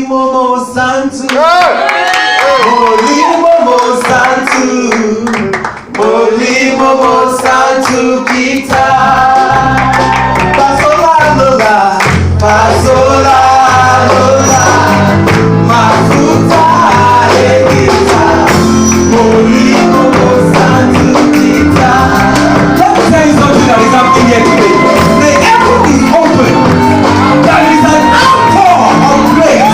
Momo Santu. Holy Momo Santu. Holy Momo Santu Kita. Pasola Lola. Pasola Lola. Mafuta Kita. Holy Momo Santu Kita. Let me tell you something that is happening here today. The heaven is open. There is an outpour of grace.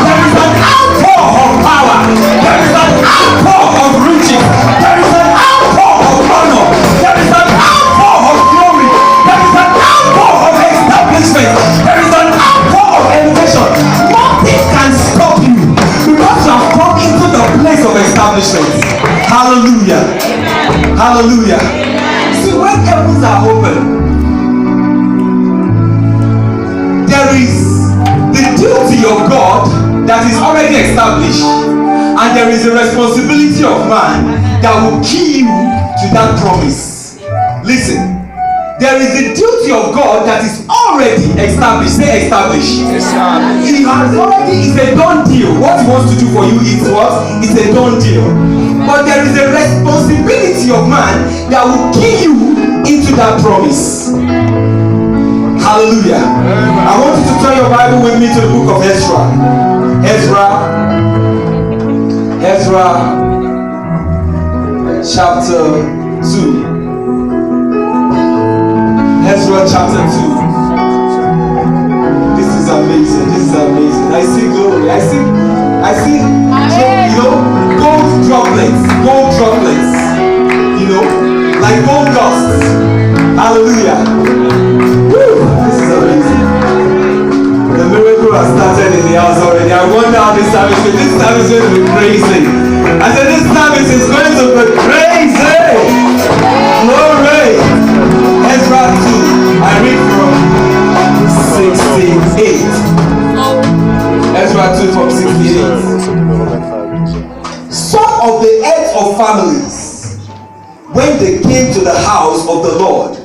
There is an outpour of power. There is an outpour of riches. There is an outpour of honor. There is an outpour of glory. There is an outpour of establishment. There is an outpour of elevation. Nothing can stop you because you have come into the place of establishment. Hallelujah. Hallelujah. See, when heavens are open, there is the duty of God that is already established, and there is a responsibility of man that will key you to that promise. Listen, there is the duty of God that is already established. Say established. He has already, it's a done deal. What he wants to do for you is what? It's a done deal. But there is a responsibility of man that will key you into that promise. Hallelujah. I want you to turn your Bible with me to the book of Ezra. Ezra chapter 2. Ezra chapter 2. This is amazing. This is amazing. I see glory. I see, gold droplets, like gold dust. Hallelujah. Woo, this is amazing. The miracle has started in the house already. I wonder how this service will be crazy. I said this service is going to be crazy. Glory. Ezra 2. I read from 68. Ezra 2 from 68. Some of the heads of families, when they came to the house of the Lord,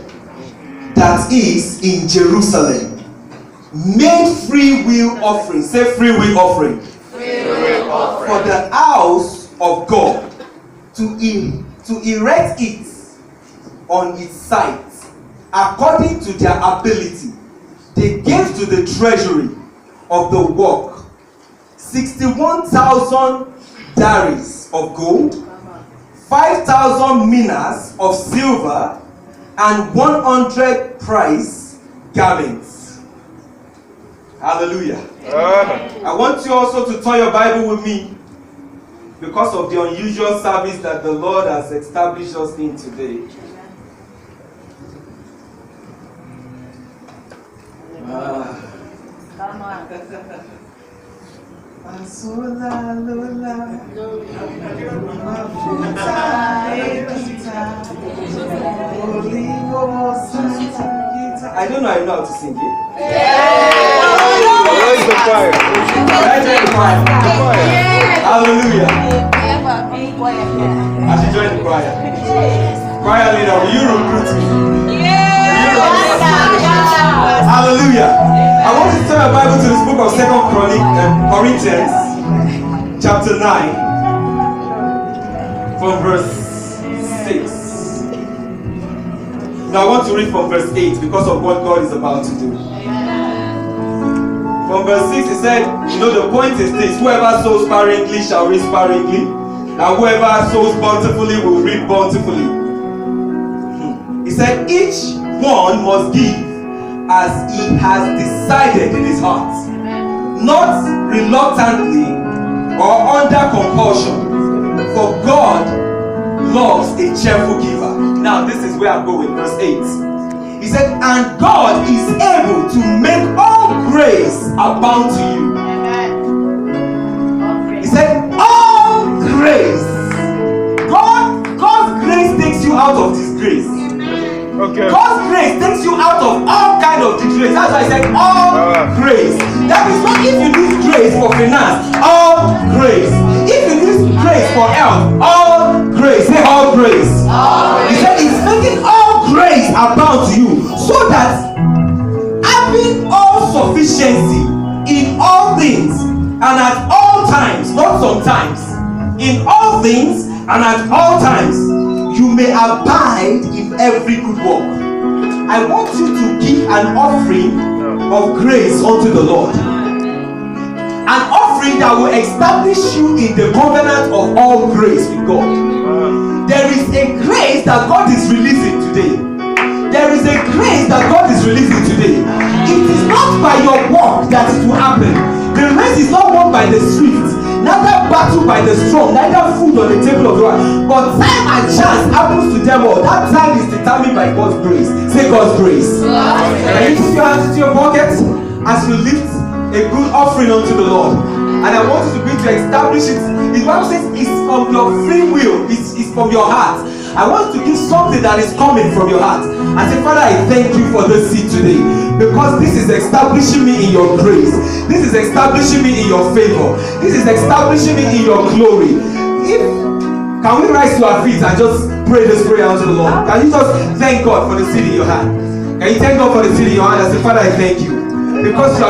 that is in Jerusalem, made free will offering. Say free will offering. For the house of God, to erect it on its site according to their ability. They gave to the treasury of the work 61,000 daris of gold, 5,000 minas of silver, and 100 price garments. Hallelujah. I want you also to turn your Bible with me because of the unusual service that the Lord has established us in today. Come on. I don't know how to sing it. Where's the choir? Hallelujah. I should join the choir. Choir leader, will you recruit me? Hallelujah. I want you to turn your Bible to this book of 2 Corinthians, chapter 9, from verse 6. Now I want to read from verse 8 because of what God is about to do. From verse 6 it said, the point is this: whoever sows sparingly shall reap sparingly, and whoever sows bountifully will reap bountifully. He said, each one must give as he has decided in his heart, not reluctantly or under compulsion, for God loves a cheerful giver. Now this is where I'm going, verse 8. He said, and God is able to make all grace abound to you. He said, all grace. God's grace takes you out of disgrace. Okay. God's grace takes you out of all kind of disgrace. That's why I said all grace. That is not if you lose grace for finance, all grace. If you lose grace for health, all grace. Say all grace. He said he's making all grace abound to you, so that having all sufficiency in all things and at all times, not sometimes, in all things and at all times, you may abide in every good work. I want you to give an offering of grace unto the Lord. An offering that will establish you in the covenant of all grace with God. There is a grace that God is releasing today. There is a grace that God is releasing today. It is not by your work that it will happen. The race is not won by the swift, neither battle by the strong, neither food on the table of the one. But time and chance happens to them all. That time is determined by God's grace. Say God's grace. Can you put your hands into your pockets as we lift a good offering unto the Lord? And I want you to begin to establish it. The Bible says it's from your free will. It's from your heart. I want to give something that is coming from your heart. I say, Father, I thank you for this seed today, because this is establishing me in your grace. This is establishing me in your favor. This is establishing me in your glory. Can we rise to our feet and just pray this prayer unto the Lord? Can you just thank God for the seed in your hand? Can you thank God for the seed in your hand and say, Father, I thank you, because you are